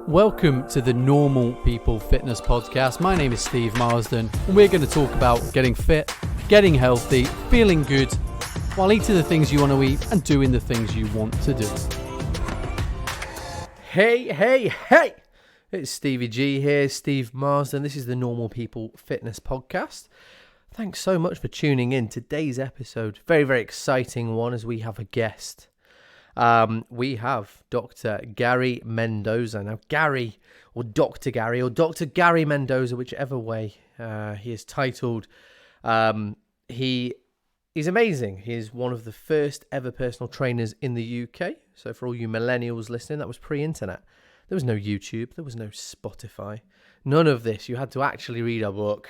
Welcome to the Normal People Fitness Podcast. My name is Steve Marsden, and we're going to talk about getting fit, getting healthy, feeling good, while eating the things you want to eat and doing the things you want to do. Hey! It's Stevie G here, Steve Marsden. This is the Normal People Fitness Podcast. Thanks so much for tuning in. Today's episode, very, very exciting one as we have a guest. We have Dr. Gary Mendoza. Now, Gary, or Dr. Gary, or Dr. Gary Mendoza, whichever way he is titled, he is amazing. He is one of the first ever personal trainers in the UK. So for all you millennials listening, that was pre-internet. There was no YouTube. There was no Spotify. None of this. You had to actually read a book.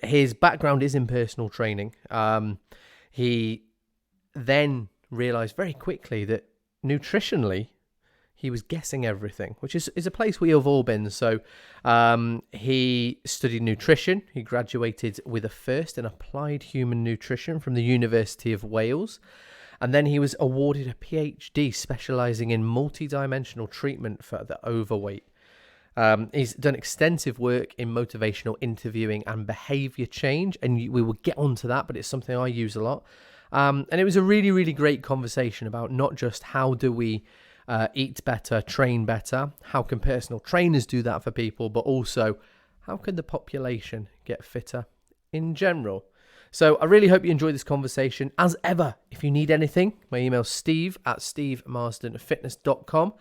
His background is in personal training. He then realised very quickly that nutritionally he was guessing everything, which is a place we have all been. So he studied nutrition. He graduated with a first in applied human nutrition from the University of Wales. And then he was awarded a PhD specialising in multidimensional treatment for the overweight. He's done extensive work in motivational interviewing and behaviour change, and we will get onto that, but it's something I use a lot. And it was a really, really great conversation about not just how do we eat better, train better, how can personal trainers do that for people, but also how can the population get fitter in general. So I really hope you enjoyed this conversation. As ever, if you need anything, my email's steve@stevemarsdenfitness.com.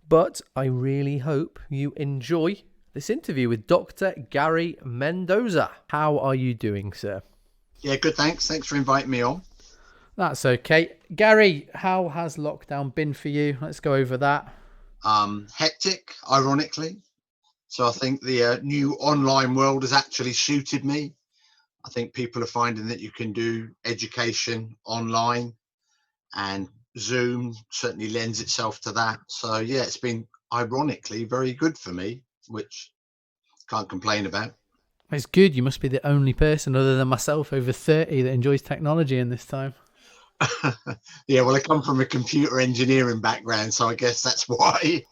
But I really hope you enjoy this interview with Dr. Gary Mendoza. How are you doing, sir? Yeah, good, thanks. Thanks for inviting me on. That's okay. Gary, how has lockdown been for you? Let's go over that. Hectic, ironically. So I think the new online world has actually suited me. I think people are finding that you can do education online, and Zoom certainly lends itself to that. So yeah, it's been ironically very good for me, which can't complain about. It's good. You must be the only person other than myself over 30 that enjoys technology in this time. Yeah, well, I come from a computer engineering background, so I guess that's why.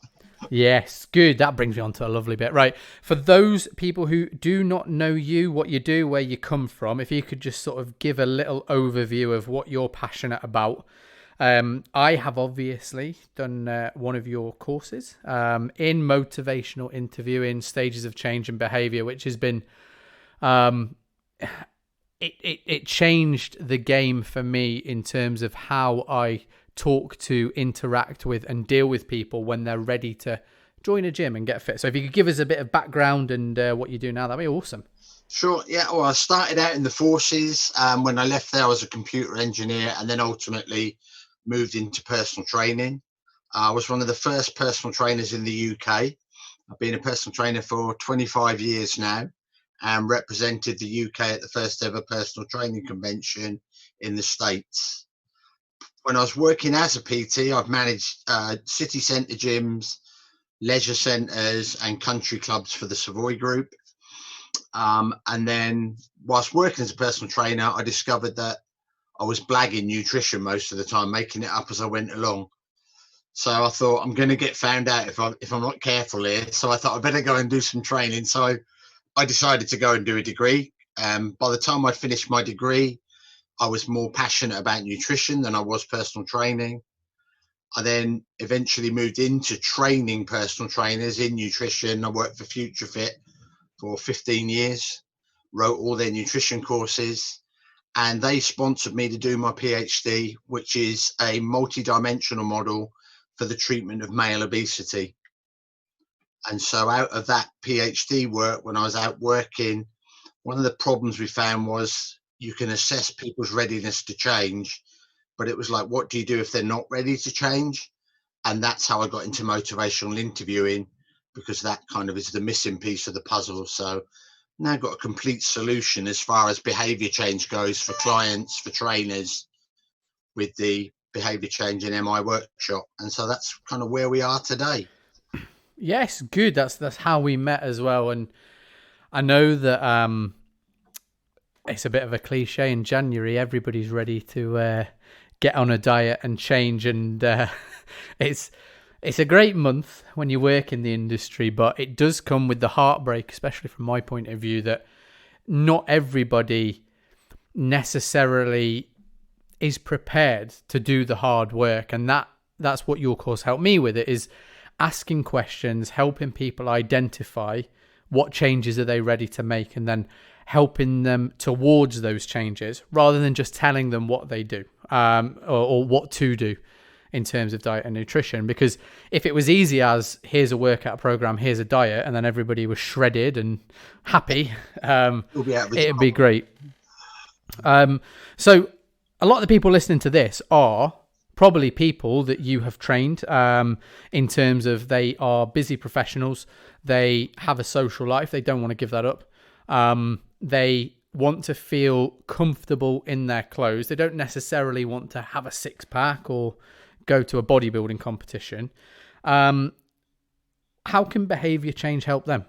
Yes, good. That brings me on to a lovely bit. Right. For those people who do not know you, what you do, where you come from, if you could just sort of give a little overview of what you're passionate about. I have obviously done one of your courses in motivational interviewing, stages of change and behaviour, which has been, it changed the game for me in terms of how I talk to, interact with and deal with people when they're ready to join a gym and get fit. So if you could give us a bit of background and what you do now, that'd be awesome. Sure. Yeah. Well, I started out in the forces. When I left there, I was a computer engineer, and then ultimately moved into personal training. I was one of the first personal trainers in the UK. I've been a personal trainer for 25 years now and represented the UK at the first ever personal training convention in the States. When I was working as a PT, I've managed city centre gyms, leisure centres and country clubs for the Savoy Group. And then whilst working as a personal trainer, I discovered that I was blagging nutrition most of the time, making it up as I went along. So I thought, I'm going to get found out if I'm not careful here. So I thought I better go and do some training. So I decided to go and do a degree. By the time I'd finished my degree, I was more passionate about nutrition than I was personal training. I then eventually moved into training personal trainers in nutrition. I worked for Future Fit for 15 years, wrote all their nutrition courses, and they sponsored me to do my PhD, which is a multidimensional model for the treatment of male obesity. And so out of that PhD work, when I was out working, one of the problems we found was you can assess people's readiness to change, but it was like, what do you do if they're not ready to change? And that's how I got into motivational interviewing, because that kind of is the missing piece of the puzzle. So now got a complete solution as far as behavior change goes for clients, for trainers, with the behavior change in MI workshop. And so that's kind of where we are today. Yes, good. That's how we met as well. And I know that it's a bit of a cliche. In January, everybody's ready to get on a diet and change, and it's It's a great month when you work in the industry, but it does come with the heartbreak, especially from my point of view, that not everybody necessarily is prepared to do the hard work. And that's what your course helped me with. It is asking questions, helping people identify what changes are they ready to make, and then helping them towards those changes rather than just telling them what they do, or what to do in terms of diet and nutrition. Because if it was easy as here's a workout program, here's a diet, and then everybody was shredded and happy, it'd be great. So a lot of the people listening to this are probably people that you have trained, in terms of they are busy professionals. They have a social life. They don't want to give that up. They want to feel comfortable in their clothes. They don't necessarily want to have a six pack or go to a bodybuilding competition. How can behavior change help them?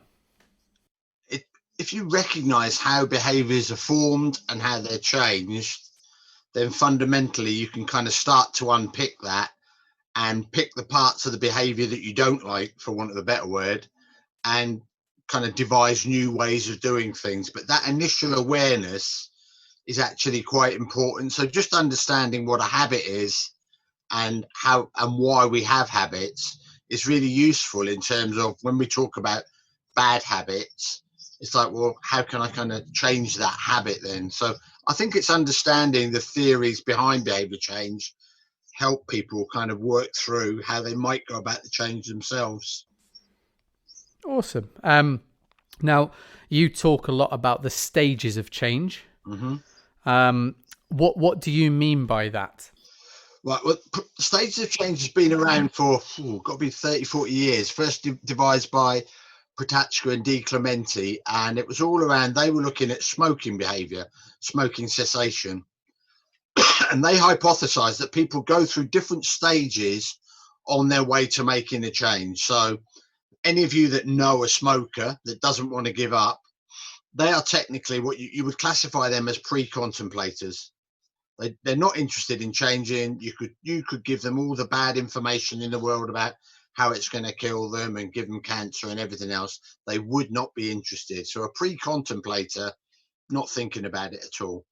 If you recognize how behaviors are formed and how they're changed, then fundamentally you can kind of start to unpick that and pick the parts of the behavior that you don't like, for want of a better word, and kind of devise new ways of doing things. But that initial awareness is actually quite important. So just understanding what a habit is and how and why we have habits is really useful in terms of when we talk about bad habits. It's like, well, how can I kind of change that habit then? So I think it's understanding the theories behind behavior change help people kind of work through how they might go about the change themselves. Awesome. Now, you talk a lot about the stages of change. Mm-hmm. What do you mean by that? Right, well, stages of change has been around for, got to be 30, 40 years. First devised by Prochaska and Di Clementi, and it was all around, they were looking at smoking behavior, smoking cessation. And they hypothesized that people go through different stages on their way to making a change. So any of you that know a smoker that doesn't want to give up, they are technically what you would classify them as pre-contemplators. They're not interested in changing. You could give them all the bad information in the world about how it's going to kill them and give them cancer and everything else. They would not be interested. So a pre-contemplator, not thinking about it at all.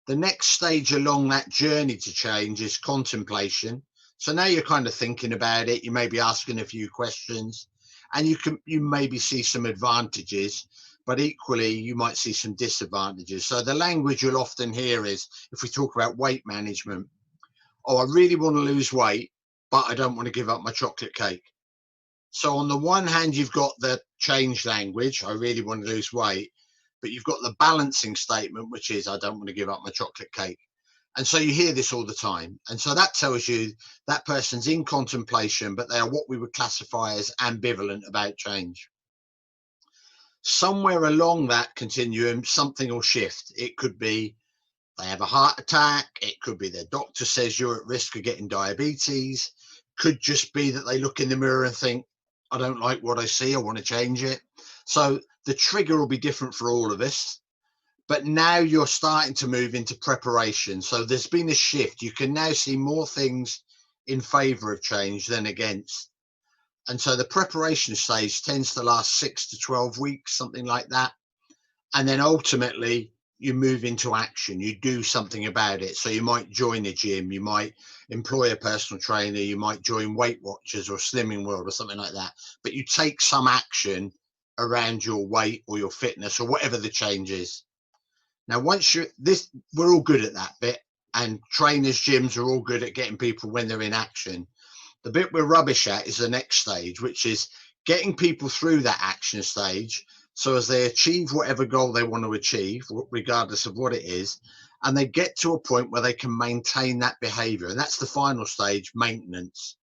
The next stage along that journey to change is contemplation. So now you're kind of thinking about it. You may be asking a few questions, and you maybe see some advantages, but equally you might see some disadvantages. So the language you'll often hear is, if we talk about weight management, oh, I really want to lose weight, but I don't want to give up my chocolate cake. So on the one hand, you've got the change language, I really want to lose weight, but you've got the balancing statement, which is, I don't want to give up my chocolate cake. And so you hear this all the time. And so that tells you that person's in contemplation, but they are what we would classify as ambivalent about change. Somewhere along that continuum, something will shift. It could be they have a heart attack. It could be their doctor says you're at risk of getting diabetes. Could just be that they look in the mirror and think, I don't like what I see. I want to change it. So the trigger will be different for all of us. But now you're starting to move into preparation. So there's been a shift. You can now see more things in favor of change than against. And so the preparation stage tends to last 6 to 12 weeks, something like that. And then ultimately you move into action. You do something about it. So you might join a gym, you might employ a personal trainer, you might join Weight Watchers or Slimming World or something like that. But you take some action around your weight or your fitness or whatever the change is. Now, once you're this, we're all good at that bit, and trainers, gyms are all good at getting people when they're in action. The bit we're rubbish at is the next stage, which is getting people through that action stage. So as they achieve whatever goal they want to achieve, regardless of what it is, and they get to a point where they can maintain that behavior. And that's the final stage, maintenance.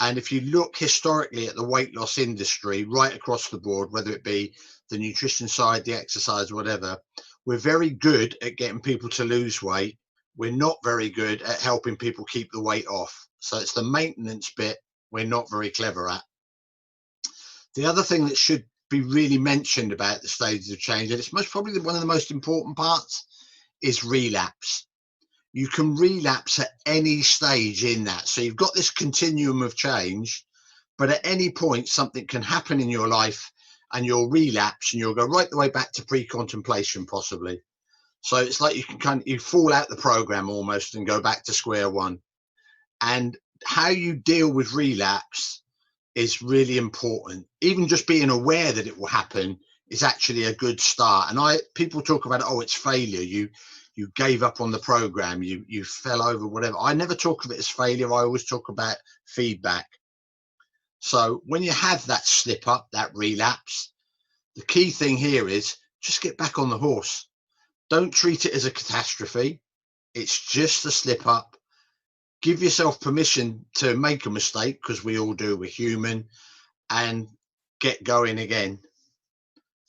And if you look historically at the weight loss industry right across the board, whether it be the nutrition side, the exercise, whatever, we're very good at getting people to lose weight. We're not very good at helping people keep the weight off. So it's the maintenance bit we're not very clever at. The other thing that should be really mentioned about the stages of change, and it's most probably one of the most important parts, is relapse. You can relapse at any stage in that. So you've got this continuum of change, But at any point, something can happen in your life and you'll relapse and you'll go right the way back to pre-contemplation possibly. So it's like you can you fall out the program almost and go back to square one. And how you deal with relapse is really important. Even just being aware that it will happen is actually a good start. And people talk about, oh, it's failure. You gave up on the program, you fell over, whatever. I never talk of it as failure. I always talk about feedback. So when you have that slip up, that relapse, the key thing here is just get back on the horse. Don't treat it as a catastrophe. It's just a slip up. Give yourself permission to make a mistake, because we all do, we're human, and get going again.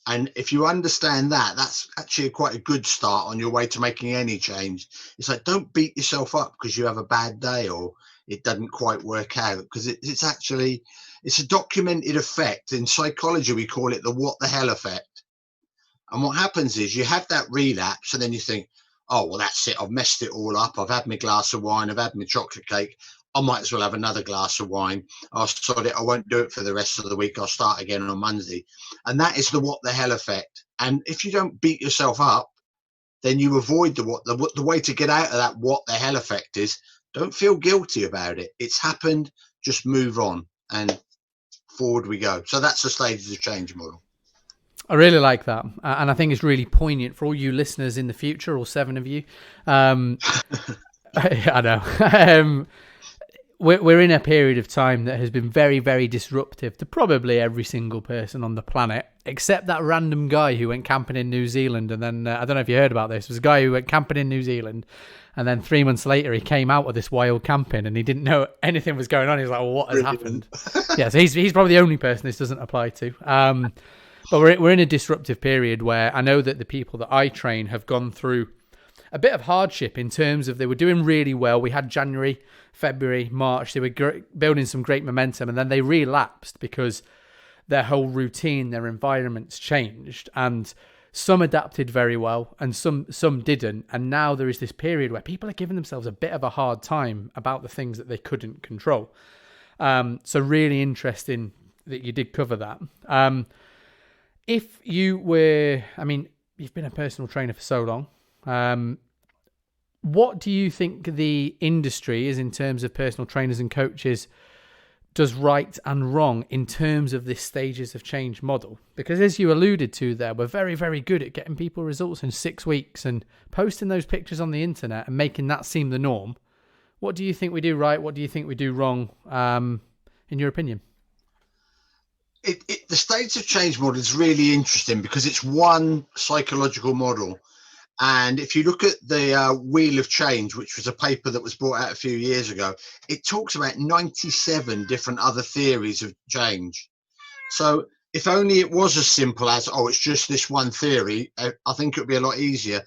And if you understand that, that's actually quite a good start on your way to making any change. It's like, don't beat yourself up because you have a bad day or it doesn't quite work out, because it's actually, it's a documented effect. In psychology, we call it the what the hell effect. And what happens is you have that relapse and then you think, oh, well, that's it. I've messed it all up. I've had my glass of wine. I've had my chocolate cake. I might as well have another glass of wine. I'll sod it. I won't do it for the rest of the week. I'll start again on Monday. And that is the what the hell effect. And if you don't beat yourself up, then you avoid the way to get out of that what the hell effect is, don't feel guilty about it. It's happened. Just move on and forward we go. So that's the stages of change model. I really like that. And I think it's really poignant for all you listeners in the future, all 7 of you. I know. We're in a period of time that has been very, very disruptive to probably every single person on the planet, except that random guy who went camping in New Zealand. And then, I don't know if you heard about this, there was a guy who went camping in New Zealand, and then 3 months later he came out of this wild camping and he didn't know anything was going on. He was like, well, what has happened? Yeah, so he's probably the only person this doesn't apply to. But we're in a disruptive period where I know that the people that I train have gone through a bit of hardship in terms of they were doing really well. We had January, February, March. They were building some great momentum, and then they relapsed because their whole routine, their environments changed, and some adapted very well and some didn't. And now there is this period where people are giving themselves a bit of a hard time about the things that they couldn't control. So really interesting that you did cover that. If you were, I mean, you've been a personal trainer for so long. What do you think the industry is in terms of personal trainers and coaches does right and wrong in terms of this stages of change model? Because as you alluded to there, we're very, very good at getting people results in 6 weeks and posting those pictures on the internet and making that seem the norm. What do you think we do right? What do you think we do wrong, in your opinion? The stages of change model is really interesting because it's one psychological model. And if you look at the Wheel of Change, which was a paper that was brought out a few years ago, it talks about 97 different other theories of change. So if only it was as simple as, oh, it's just this one theory, I think it would be a lot easier.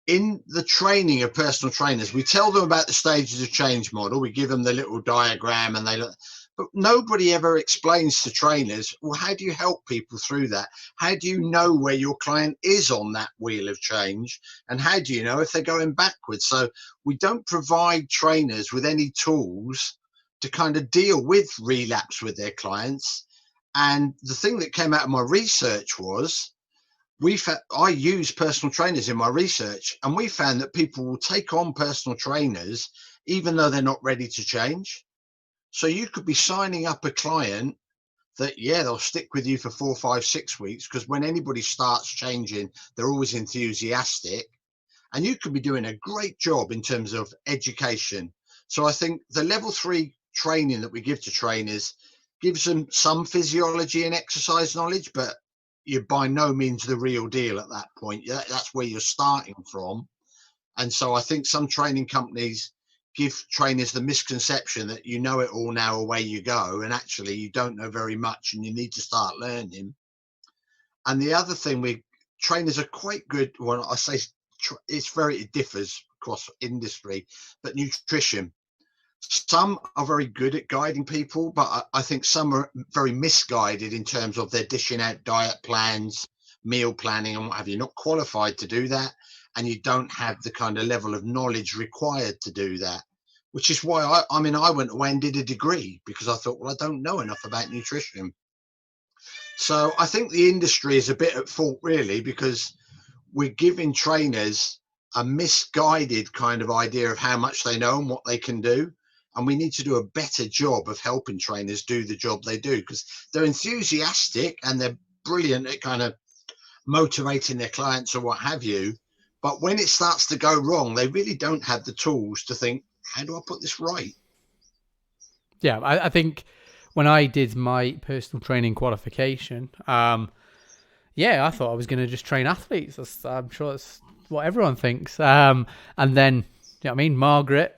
In the training of personal trainers, we tell them about the stages of change model. We give them the little diagram and they look. But nobody ever explains to trainers, well, how do you help people through that? How do you know where your client is on that wheel of change? And how do you know if they're going backwards? So we don't provide trainers with any tools to kind of deal with relapse with their clients. And the thing that came out of my research was I use personal trainers in my research, and we found that people will take on personal trainers even though they're not ready to change. So you could be signing up a client that, yeah, they'll stick with you for 4, 5, 6 weeks, because when anybody starts changing, they're always enthusiastic. And you could be doing a great job in terms of education. So I think the level 3 training that we give to trainers gives them some physiology and exercise knowledge, but you're by no means the real deal at that point. That's where you're starting from. And so I think some training companies give trainers the misconception that you know it all now, away you go, and actually you don't know very much and you need to start learning. And the other thing, trainers are quite good, well, I say it differs across industry, but nutrition, some are very good at guiding people, but I think some are very misguided in terms of their dishing out diet plans, meal planning and what have you. Not qualified to do that, and you don't have the kind of level of knowledge required to do that. which is why I went away and did a degree, because I thought, well, I don't know enough about nutrition. So I think the industry is a bit at fault, really, because we're giving trainers a misguided kind of idea of how much they know and what they can do. And we need to do a better job of helping trainers do the job they do, because they're enthusiastic and they're brilliant at kind of motivating their clients or what have you. But when it starts to go wrong, they really don't have the tools to think, how do I put this right? Yeah, I think when I did my personal training qualification, yeah, I thought I was going to just train athletes. I'm sure that's what everyone thinks. And then, you know what I mean? Margaret,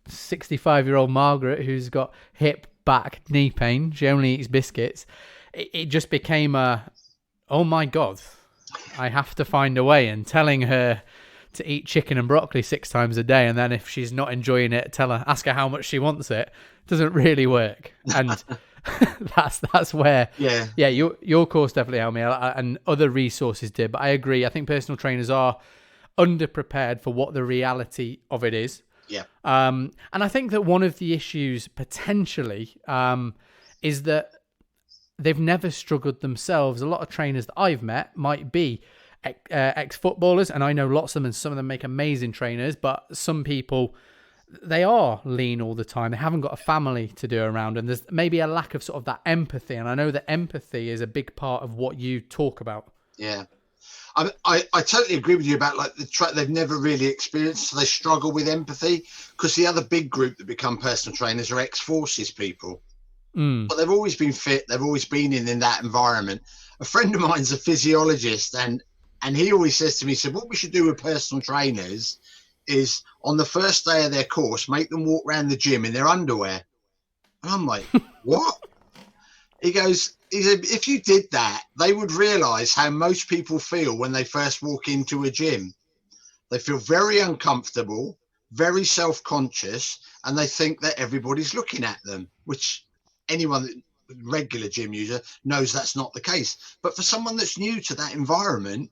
65-year-old Margaret, who's got hip, back, knee pain. She only eats biscuits. It just became oh my God, I have to find a way. And telling her to eat chicken and broccoli 6 times a day, and then if she's not enjoying it, ask her how much she wants it, doesn't really work. And that's where, Yeah, your course definitely helped me, and other resources did. But I agree. I think personal trainers are underprepared for what the reality of it is. yeah, And I think that one of the issues potentially is that they've never struggled themselves. A lot of trainers that I've met might be ex-footballers, and I know lots of them, and some of them make amazing trainers, but some people, they are lean all the time. They haven't got a family to do around, and there's maybe a lack of sort of that empathy. And I know that empathy is a big part of what you talk about. yeah. I totally agree with you about like they've never really experienced, so they struggle with empathy, because the other big group that become personal trainers are ex-forces people. But they've always been fit. They've always been in that environment. A friend of mine's a physiologist, and he always says to me, so what we should do with personal trainers is on the first day of their course, make them walk around the gym in their underwear. And I'm like, what? He said, if you did that, they would realize how most people feel when they first walk into a gym. They feel very uncomfortable, very self-conscious, and they think that everybody's looking at them, which anyone, regular gym user, knows that's not the case. But for someone that's new to that environment,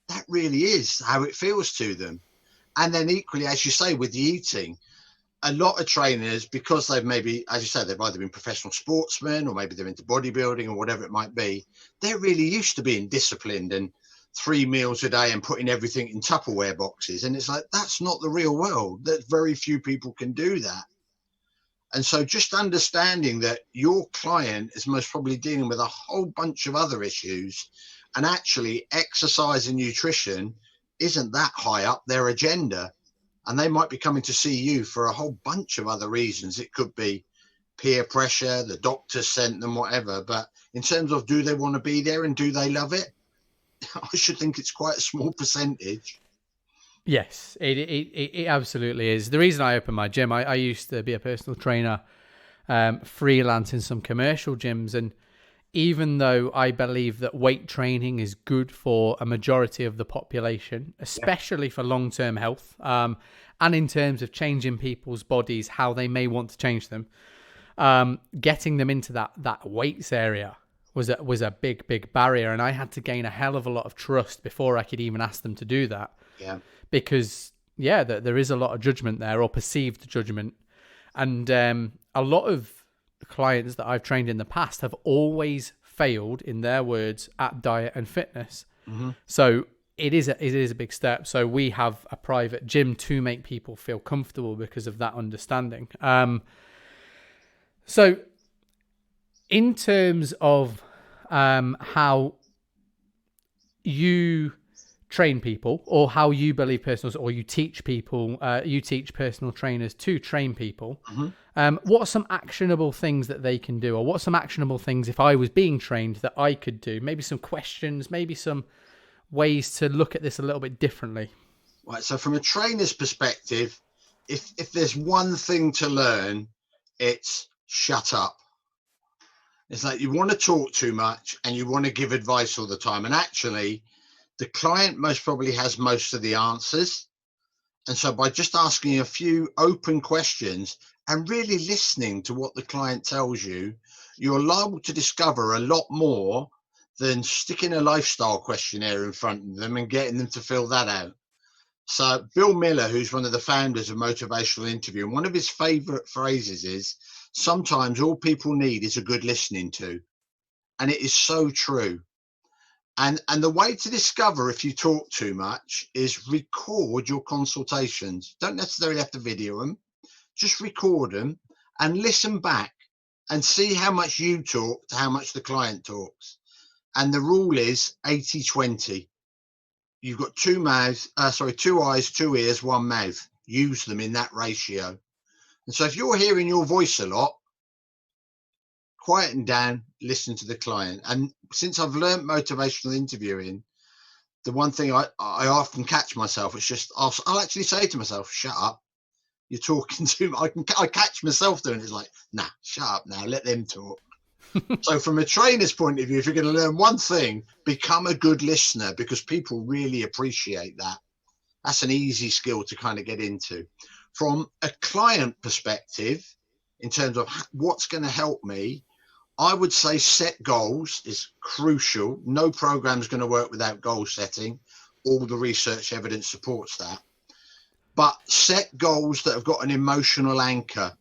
that really is how it feels to them. And then equally, as you say, with the eating, a lot of trainers, because they've maybe, as you said, they've either been professional sportsmen or maybe they're into bodybuilding or whatever it might be, they're really used to being disciplined and 3 meals a day and putting everything in Tupperware boxes. And it's like, that's not the real world. That very few people can do that. And so just understanding that your client is most probably dealing with a whole bunch of other issues, and actually exercise and nutrition isn't that high up their agenda. And they might be coming to see you for a whole bunch of other reasons. It could be peer pressure, the doctor sent them, whatever. But in terms of, do they want to be there and do they love it? I should think it's quite a small percentage. Yes, it absolutely is. The reason I opened my gym, I used to be a personal trainer, freelance in some commercial gyms. And even though I believe that weight training is good for a majority of the population, especially for long-term health, and in terms of changing people's bodies, how they may want to change them, getting them into that weights area was a big barrier. And I had to gain a hell of a lot of trust before I could even ask them to do that. Yeah. Because, there is a lot of judgment there, or perceived judgment. And a lot of clients that I've trained in the past have always failed, in their words, at diet and fitness. Mm-hmm. So it is a big step. So we have a private gym to make people feel comfortable because of that understanding. So in terms of how you train people, or how you believe personals, or you teach people, you teach personal trainers to train people. Mm-hmm. What are some actionable things that they can do, or what are some actionable things, if I was being trained, that I could do? Maybe some questions, maybe some ways to look at this a little bit differently. Right. So from a trainer's perspective, if there's one thing to learn, it's shut up. It's like, you want to talk too much and you want to give advice all the time. And actually, the client most probably has most of the answers. And so by just asking a few open questions and really listening to what the client tells you, you're liable to discover a lot more than sticking a lifestyle questionnaire in front of them and getting them to fill that out. So Bill Miller, who's one of the founders of Motivational Interview, and one of his favorite phrases is, sometimes all people need is a good listening to. And it is so true. And the way to discover if you talk too much is record your consultations. Don't necessarily have to video them, just record them and listen back and see how much you talk to how much the client talks. And the rule is 80-20. You've got two eyes, two ears, one mouth. Use them in that ratio. And so if you're hearing your voice a lot, quieten down, listen to the client. And since I've learned motivational interviewing, the one thing I often catch myself, it's just, I'll actually say to myself, shut up. You're talking to me. I catch myself doing it. It's like, nah, shut up now, let them talk. So from a trainer's point of view, if you're going to learn one thing, become a good listener, because people really appreciate that. That's an easy skill to kind of get into. From a client perspective, in terms of what's going to help me, I would say set goals is crucial. No program is going to work without goal setting. All the research evidence supports that. But set goals that have got an emotional anchor.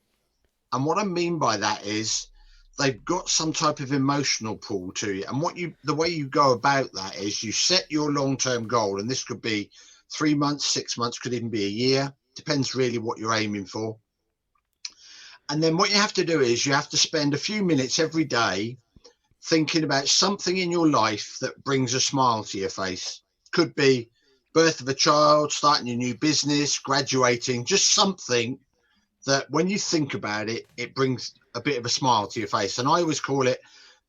And what I mean by that is they've got some type of emotional pull to you. And the way you go about that is you set your long-term goal, and this could be 3 months, 6 months, could even be a year. Depends really what you're aiming for. And then what you have to do is you have to spend a few minutes every day thinking about something in your life that brings a smile to your face. Could be birth of a child, starting a new business, graduating, just something that when you think about it, it brings a bit of a smile to your face. And I always call it,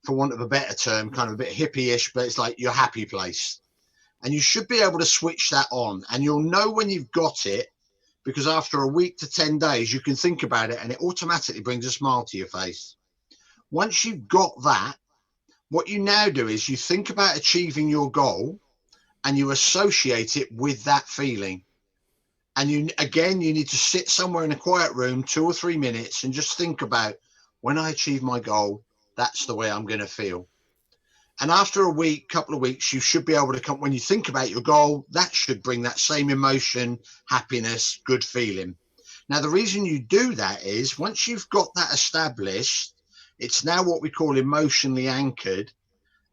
for want of a better term, kind of a bit hippie-ish, but it's like your happy place. And you should be able to switch that on, and you'll know when you've got it, because after a week to 10 days, you can think about it and it automatically brings a smile to your face. Once you've got that, what you now do is you think about achieving your goal and you associate it with that feeling. And you need to sit somewhere in a quiet room, 2 or 3 minutes, and just think about, when I achieve my goal, that's the way I'm going to feel. And after a week, couple of weeks, you should be able to come, when you think about your goal, that should bring that same emotion, happiness, good feeling. Now, the reason you do that is once you've got that established, it's now what we call emotionally anchored.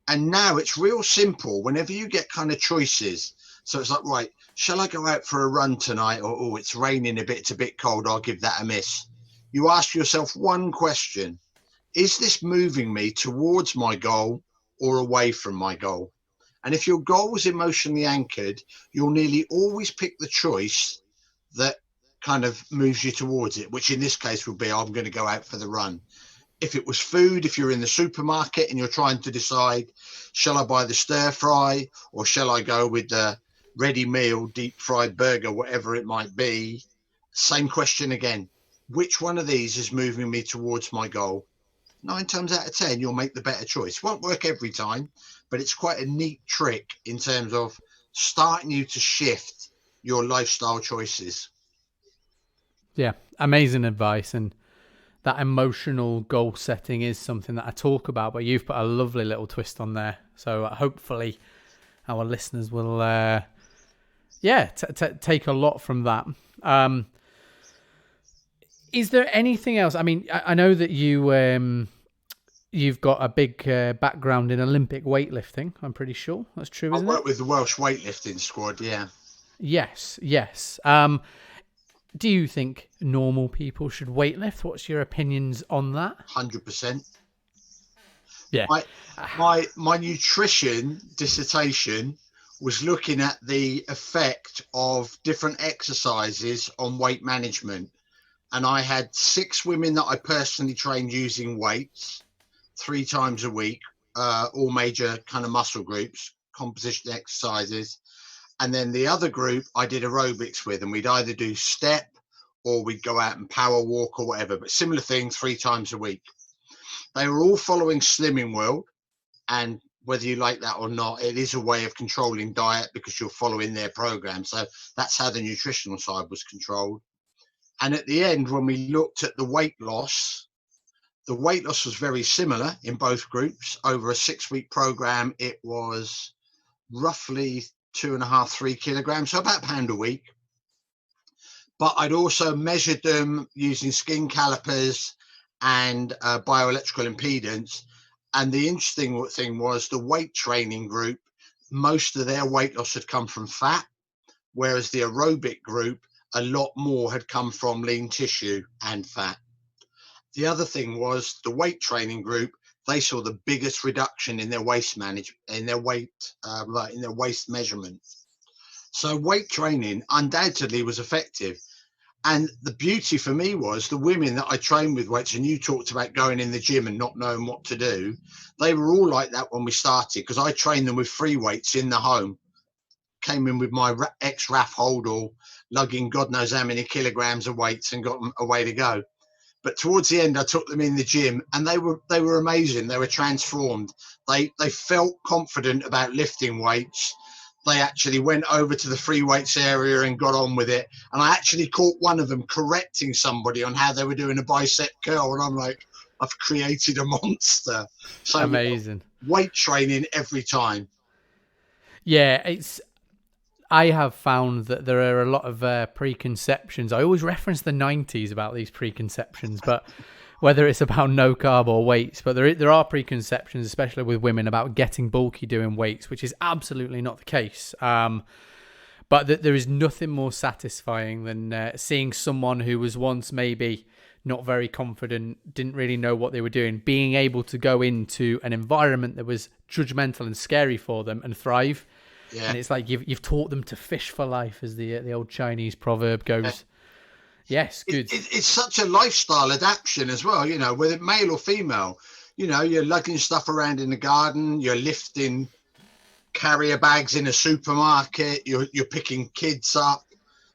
And now it's real simple whenever you get kind of choices. So it's like, right, shall I go out for a run tonight? Or, oh, it's raining a bit, it's a bit cold, I'll give that a miss. You ask yourself one question: is this moving me towards my goal or away from my goal? And if your goal is emotionally anchored, you'll nearly always pick the choice that kind of moves you towards it, which in this case would be, I'm going to go out for the run. If it was food, if you're in the supermarket and you're trying to decide, shall I buy the stir fry or shall I go with the ready meal, deep fried burger, whatever it might be, same question again. Which one of these is moving me towards my goal? 9 times out of 10, you'll make the better choice. Won't work every time, but it's quite a neat trick in terms of starting you to shift your lifestyle choices. Yeah, amazing advice. And that emotional goal setting is something that I talk about, but you've put a lovely little twist on there. So hopefully our listeners will, take a lot from that. Is there anything else? I mean, I know that you've got a big background in Olympic weightlifting. I'm pretty sure that's true, isn't it? I work with the Welsh weightlifting squad, yeah. Yes. Do you think normal people should weightlift? What's your opinions on that? 100%. Yeah. My nutrition dissertation was looking at the effect of different exercises on weight management. And I had 6 women that I personally trained using weights 3 times a week, all major kind of muscle groups, composition exercises. And then the other group I did aerobics with, and we'd either do step or we'd go out and power walk or whatever, but similar thing 3 times a week. They were all following Slimming World, and whether you like that or not, it is a way of controlling diet because you're following their program. So that's how the nutritional side was controlled. And at the end, when we looked at the weight loss was very similar in both groups. Over a 6-week program, it was roughly 2.5, 3 kilograms, so about £1 a week. but I'd also measured them using skin calipers and bioelectrical impedance. And the interesting thing was the weight training group, most of their weight loss had come from fat, whereas the aerobic group, a lot more had come from lean tissue and fat. The other thing was the weight training group, they saw the biggest reduction in their waist management, in their waist measurement. So weight training undoubtedly was effective. And the beauty for me was the women that I trained with weights, and you talked about going in the gym and not knowing what to do. They were all like that when we started, because I trained them with free weights in the home. Came in with my ex-RAF Holdall, lugging God knows how many kilograms of weights, and got them away to go. But towards the end, I took them in the gym, and they were amazing. They were transformed. They felt confident about lifting weights. They actually went over to the free weights area and got on with it. And I actually caught one of them correcting somebody on how they were doing a bicep curl, and I'm like, I've created a monster. So Amazing. Weight training every time. Yeah, I have found that there are a lot of preconceptions. I always reference the 90s about these preconceptions, but whether it's about no carb or weights, but there are preconceptions, especially with women, about getting bulky doing weights, which is absolutely not the case. But there is nothing more satisfying than seeing someone who was once maybe not very confident, didn't really know what they were doing, being able to go into an environment that was judgmental and scary for them and thrive. Yeah. And it's like you've taught them to fish for life, as the old Chinese proverb goes. Yes, good. It's such a lifestyle adaptation as well, whether it's male or female. You're lugging stuff around in the garden, you're lifting carrier bags in a supermarket, you're picking kids up,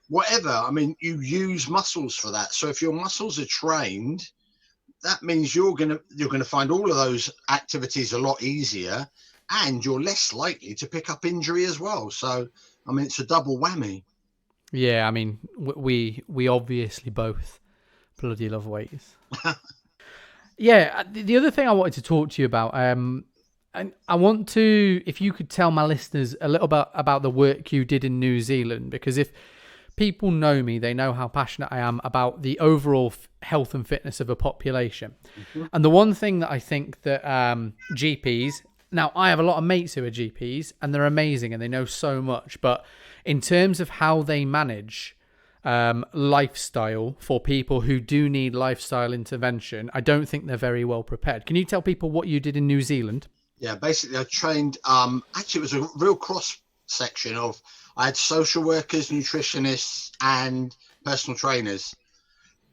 whatever. I mean, you use muscles for that. So if your muscles are trained, that means you're gonna find all of those activities a lot easier, and you're less likely to pick up injury as well. So, I mean, it's a double whammy. Yeah, I mean, we obviously both bloody love weights. Yeah, the other thing I wanted to talk to you about, and I want to, if you could tell my listeners a little bit about the work you did in New Zealand, because if people know me, they know how passionate I am about the overall health and fitness of a population. Mm-hmm. And the one thing that I think that GPs, now I have a lot of mates who are GPs and they're amazing and they know so much, but in terms of how they manage lifestyle for people who do need lifestyle intervention, I don't think they're very well prepared. Can you tell people what you did in New Zealand? Yeah, basically I trained, actually it was a real cross section of, I had social workers, nutritionists and personal trainers.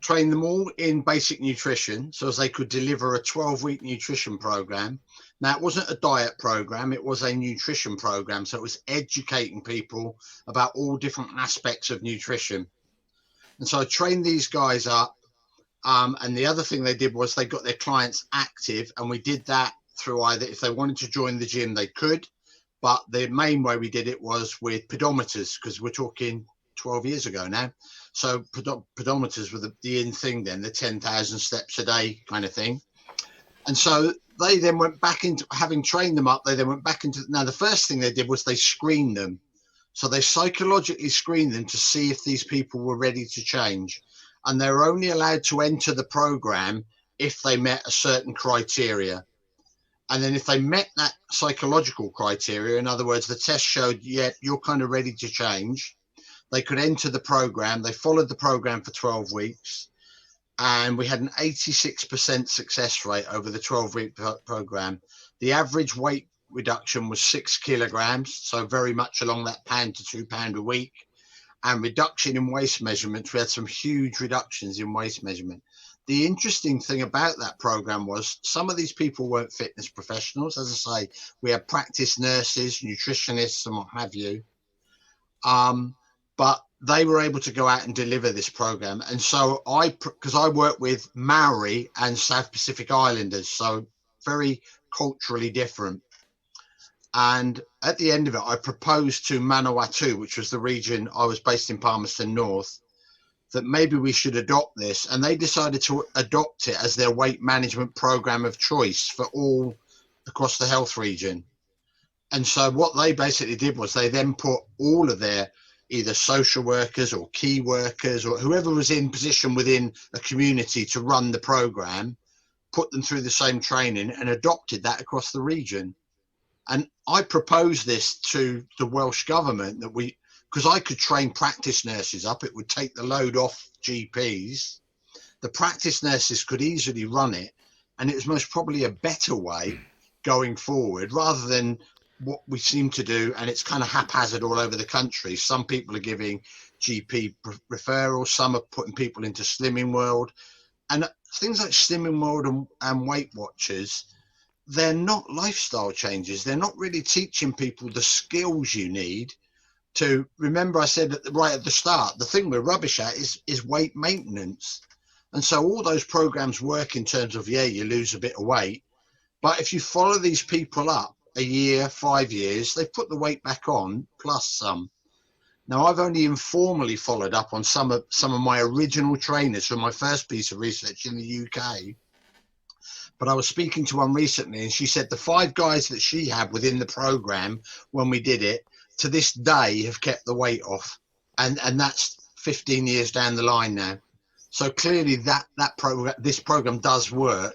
Trained them all in basic nutrition so as they could deliver a 12-week nutrition program. Now, it wasn't a diet program, it was a nutrition program. So it was educating people about all different aspects of nutrition. And so I trained these guys up. And the other thing they did was they got their clients active, and we did that through either, if they wanted to join the gym, they could. But the main way we did it was with pedometers, because we're talking 12 years ago now. So pedometers were the in thing then, the 10,000 steps a day kind of thing. And so they then went back into, having trained them up, they then went back into, now the first thing they did was they screened them. So they psychologically screened them to see if these people were ready to change. And they were only allowed to enter the program if they met a certain criteria. And then if they met that psychological criteria, in other words, the test showed, yeah, you're kind of ready to change, they could enter the program. They followed the program for 12 weeks. And we had an 86% success rate over the 12-week program. The average weight reduction was 6 kilograms, so very much along that £1 to £2 a week. And reduction in waist measurements, we had some huge reductions in waist measurement. The interesting thing about that program was some of these people weren't fitness professionals. As I say, we had practice nurses, nutritionists, and what have you. But they were able to go out and deliver this program. And so because I work with Maori and South Pacific Islanders, so very culturally different. And at the end of it, I proposed to Manawatu, which was the region I was based in, Palmerston North, that maybe we should adopt this. And they decided to adopt it as their weight management program of choice for all across the health region. And so what they basically did was they then put all of their either social workers or key workers or whoever was in position within a community to run the program, put them through the same training and adopted that across the region. And I proposed this to the Welsh government that because I could train practice nurses up, it would take the load off GPs. The practice nurses could easily run it, and it was most probably a better way going forward rather than what we seem to do. And it's kind of haphazard all over the country. Some people are giving GP referrals, some are putting people into Slimming World, and things like Slimming World and Weight Watchers. They're not lifestyle changes. They're not really teaching people the skills you need to remember. I said right at the start, the thing we're rubbish at is weight maintenance. And so all those programs work in terms of, you lose a bit of weight. But if you follow these people up a year, 5 years, they put the weight back on plus some. Now, I've only informally followed up on some of my original trainers from my first piece of research in the UK. But I was speaking to one recently, and she said the 5 guys that she had within the program when we did it, to this day, have kept the weight off. And that's 15 years down the line now. So clearly this program does work.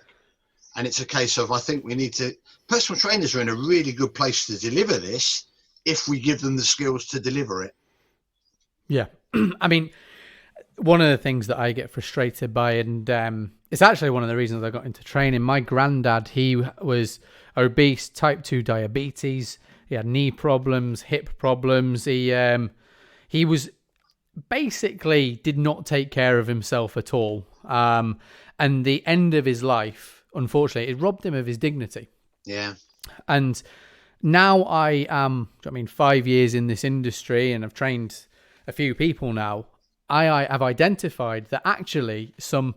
And it's a case of, I think we need to, personal trainers are in a really good place to deliver this if we give them the skills to deliver it. Yeah. I mean, one of the things that I get frustrated by, and it's actually one of the reasons I got into training. My granddad, he was obese, type 2 diabetes. He had knee problems, hip problems. He was basically did not take care of himself at all. And the end of his life, unfortunately, it robbed him of his dignity. Yeah. And now I am, 5 years in this industry, and I've trained a few people now. I have identified that actually some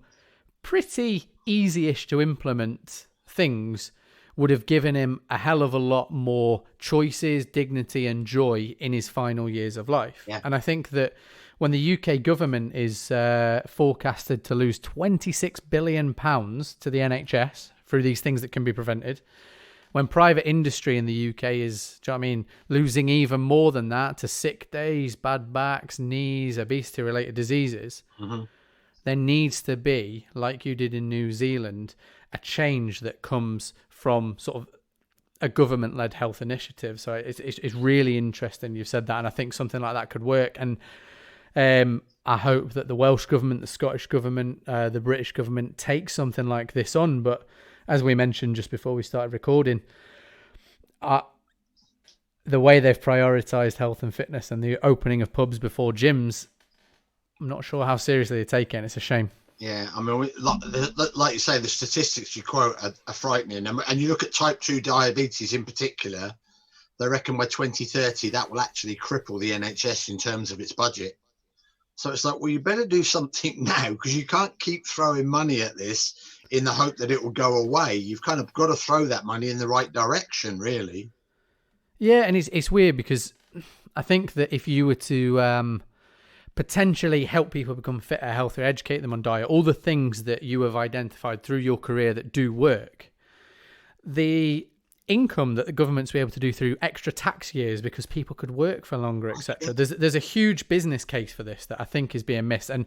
pretty easy-ish to implement things would have given him a hell of a lot more choices, dignity and joy in his final years of life. Yeah. And I think that when the UK government is forecasted to lose £26 billion to the NHS through these things that can be prevented, when private industry in the UK is, losing even more than that to sick days, bad backs, knees, obesity-related diseases, there needs to be, like you did in New Zealand, a change that comes from sort of a government-led health initiative. So it's really interesting you've said that, and I think something like that could work. And I hope that the Welsh government, the Scottish government, the British government take something like this on. But as we mentioned just before we started recording, the way they've prioritised health and fitness and the opening of pubs before gyms, I'm not sure how seriously they take it, and it's a shame. Yeah, I mean, like you say, the statistics you quote are frightening. And you look at type 2 diabetes in particular, they reckon by 2030 that will actually cripple the NHS in terms of its budget. So it's like, well, you better do something now, because you can't keep throwing money at this in the hope that it will go away. You've kind of got to throw that money in the right direction, really. Yeah, and it's weird because I think that if you were to potentially help people become fitter, healthier, educate them on diet, all the things that you have identified through your career that do work, the income that the government's be able to do through extra tax years because people could work for longer, etc. There's a huge business case for this that I think is being missed. And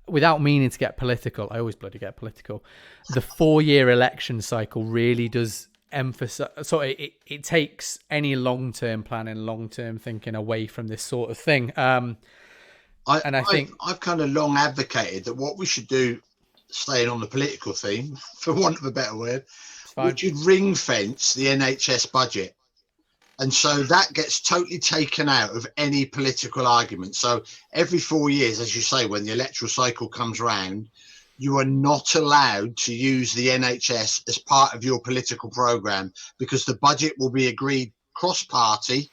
without meaning to get political, I always bloody get political, the 4-year election cycle really does emphasize, so it takes any long-term planning, long-term thinking away from this sort of thing. I think I've kind of long advocated that what we should do, staying on the political theme, for want of a better word, we should ring fence the NHS budget. And so that gets totally taken out of any political argument. So every 4 years, as you say, when the electoral cycle comes round, you are not allowed to use the NHS as part of your political programme, because the budget will be agreed cross-party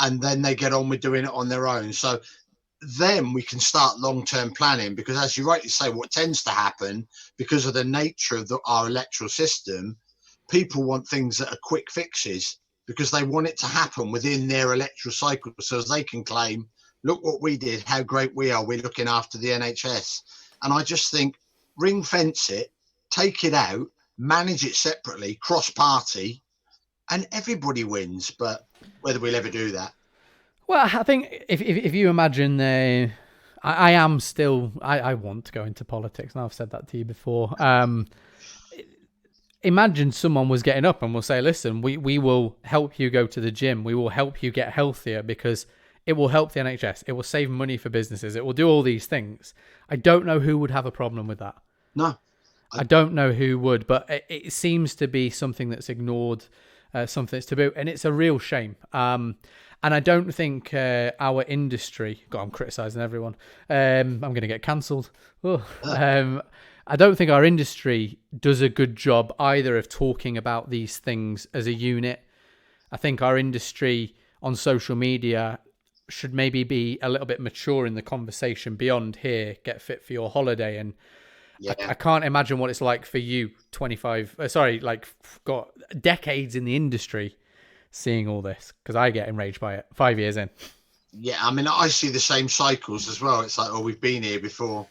and then they get on with doing it on their own. So then we can start long-term planning, because as you rightly say, what tends to happen because of the nature of our electoral system, people want things that are quick fixes because they want it to happen within their electoral cycle so as they can claim, look what we did, how great we are, we're looking after the NHS. And I just think ring fence it, take it out, manage it separately, cross-party, and everybody wins. But whether we'll ever do that. Well, I think if you imagine I am still I want to go into politics, and I've said that to you before. Imagine someone was getting up and will say, listen, we will help you go to the gym. We will help you get healthier because it will help the NHS. It will save money for businesses. It will do all these things. I don't know who would have a problem with that. No. I don't know who would, but it seems to be something that's ignored, something that's taboo, and it's a real shame. And I don't think our industry... God, I'm criticising everyone. I'm going to get cancelled. I don't think our industry does a good job either of talking about these things as a unit. I think our industry on social media should maybe be a little bit mature in the conversation beyond here, get fit for your holiday. And I can't imagine what it's like for you, got decades in the industry, seeing all this, because I get enraged by it 5 years in. Yeah, I mean, I see the same cycles as well. It's like, oh, we've been here before.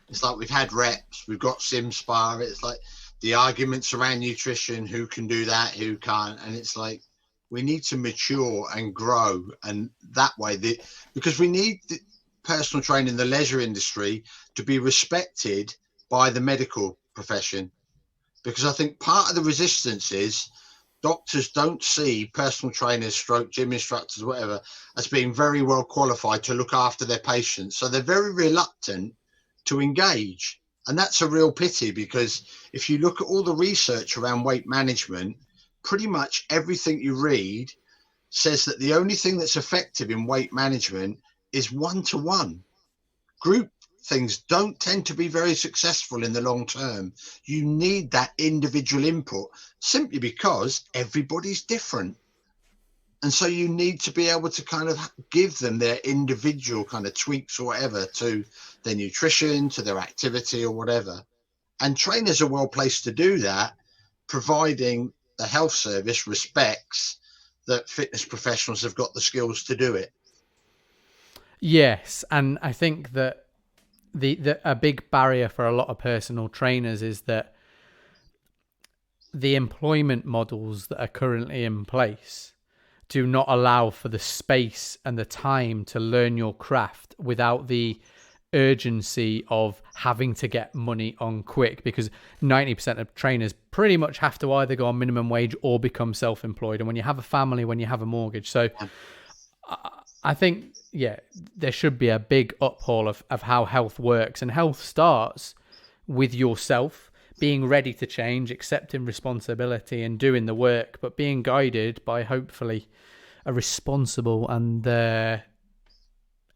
It's like we've had reps, we've got SimSpa. It's like the arguments around nutrition, who can do that, who can't. And it's like we need to mature and grow. And that way, because we need the personal training, the leisure industry, to be respected by the medical profession. Because I think part of the resistance is doctors don't see personal trainers, stroke gym instructors, whatever, as being very well qualified to look after their patients. So they're very reluctant to engage. And that's a real pity, because if you look at all the research around weight management, pretty much everything you read says that the only thing that's effective in weight management is one-to-one. Group things don't tend to be very successful in the long term. You need that individual input simply because everybody's different. And so you need to be able to kind of give them their individual kind of tweaks or whatever to their nutrition, to their activity or whatever. And trainers are well placed to do that, providing the health service respects that fitness professionals have got the skills to do it. Yes, and I think that a big barrier for a lot of personal trainers is that the employment models that are currently in place do not allow for the space and the time to learn your craft without the urgency of having to get money on quick, because 90% of trainers pretty much have to either go on minimum wage or become self-employed. And when you have a family, when you have a mortgage. So I think, there should be a big uphaul of how health works. And health starts with yourself being ready to change, accepting responsibility and doing the work, but being guided by hopefully a responsible and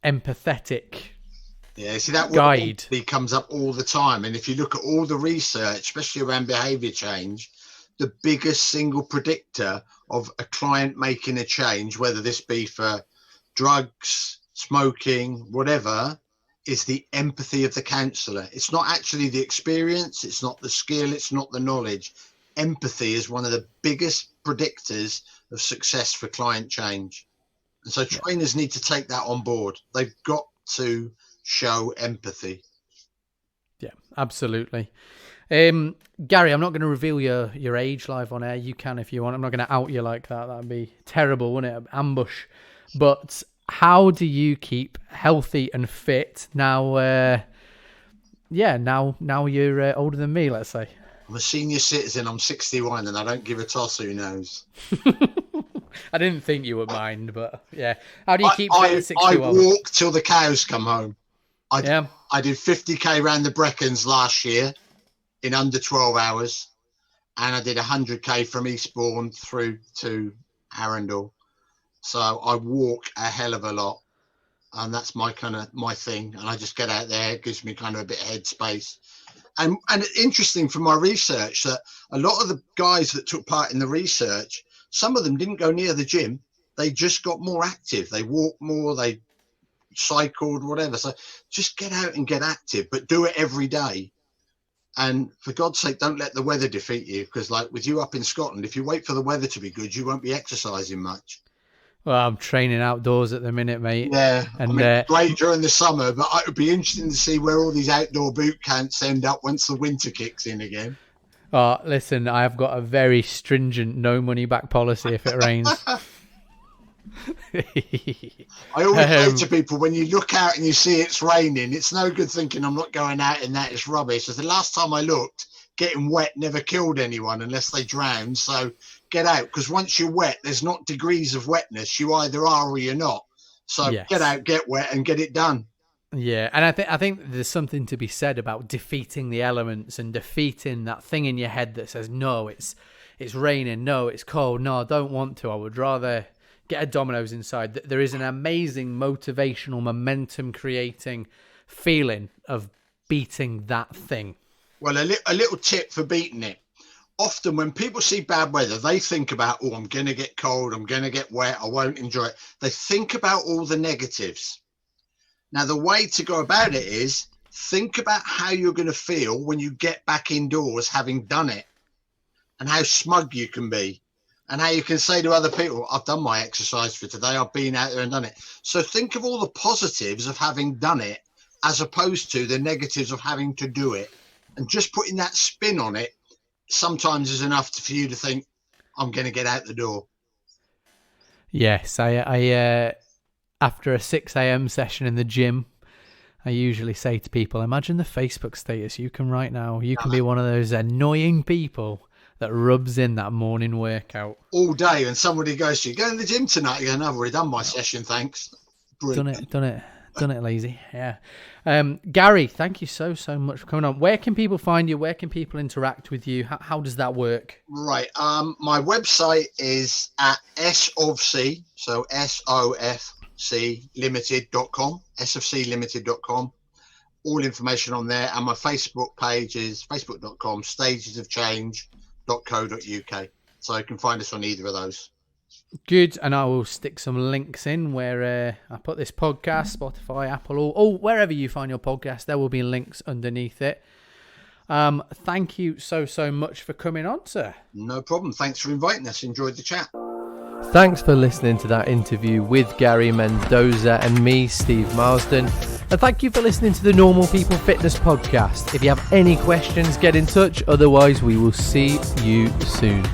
empathetic see, that guide. Comes up all the time. And if you look at all the research, especially around behavior change, the biggest single predictor of a client making a change, whether this be for drugs, smoking, whatever, is the empathy of the counsellor. It's not actually the experience, it's not the skill, it's not the knowledge. Empathy is one of the biggest predictors of success for client change. And so trainers need to take that on board. They've got to show empathy. Yeah, absolutely. Gary, I'm not going to reveal your age live on air. You can if you want. I'm not going to out you like that. That'd be terrible, wouldn't it? Ambush. But how do you keep healthy and fit now? Now you're older than me, let's say. I'm a senior citizen. I'm 61 and I don't give a toss who knows. I didn't think you would mind, but yeah. How do you keep fit at 61? I walk till the cows come home. I did 50k around the Brecons last year in under 12 hours. And I did 100k from Eastbourne through to Arundel. So I walk a hell of a lot, and that's my thing. And I just get out there. It gives me kind of a bit of headspace. And it's interesting from my research that a lot of the guys that took part in the research, some of them didn't go near the gym. They just got more active. They walked more, they cycled, whatever. So just get out and get active, but do it every day. And for God's sake, don't let the weather defeat you, because like with you up in Scotland, if you wait for the weather to be good, you won't be exercising much. Well, I'm training outdoors at the minute, mate. Yeah, and it's great during the summer, but it would be interesting to see where all these outdoor boot camps end up once the winter kicks in again. Listen, I've got a very stringent no money back policy if it rains. I always say to people, when you look out and you see it's raining, it's no good thinking I'm not going out in that, it's rubbish. As the last time I looked, getting wet never killed anyone unless they drowned. So get out, because once you're wet, there's not degrees of wetness. You either are or you're not. So Yes. Get out, get wet, and get it done. Yeah, and I think there's something to be said about defeating the elements and defeating that thing in your head that says, no, it's raining, no, it's cold, no, I don't want to. I would rather get a Domino's inside. There is an amazing motivational, momentum-creating feeling of beating that thing. Well, a little tip for beating it. Often when people see bad weather, they think about, oh, I'm going to get cold, I'm going to get wet, I won't enjoy it. They think about all the negatives. Now, the way to go about it is think about how you're going to feel when you get back indoors having done it, and how smug you can be, and how you can say to other people, I've done my exercise for today, I've been out there and done it. So think of all the positives of having done it as opposed to the negatives of having to do it. And just putting that spin on it sometimes is enough for you to think, I'm going to get out the door. Yes, I after a 6 a.m. session in the gym, I usually say to people, imagine the Facebook status you can write now. You can be one of those annoying people that rubs in that morning workout. All day, and somebody goes to you, go in the gym tonight. You go, no, I've already done my session, thanks. Brilliant. Done it, lazy. Yeah. Gary, thank you so much for coming on. Where can people find you? Where can people interact with you? How does that work? Right. My website is at SOFC, so SOFC limited.com, SOFClimited.com. All information on there. And my Facebook page is facebook.com, stagesofchange.co.uk. So you can find us on either of those. Good, and I will stick some links in where I put this podcast, Spotify, Apple, or wherever you find your podcast. There will be links underneath it. Thank you so much for coming on, sir. No problem. Thanks for inviting us. Enjoyed the chat. Thanks for listening to that interview with Gary Mendoza and me, Steve Marsden. And thank you for listening to the Normal People Fitness Podcast. If you have any questions, get in touch. Otherwise, we will see you soon.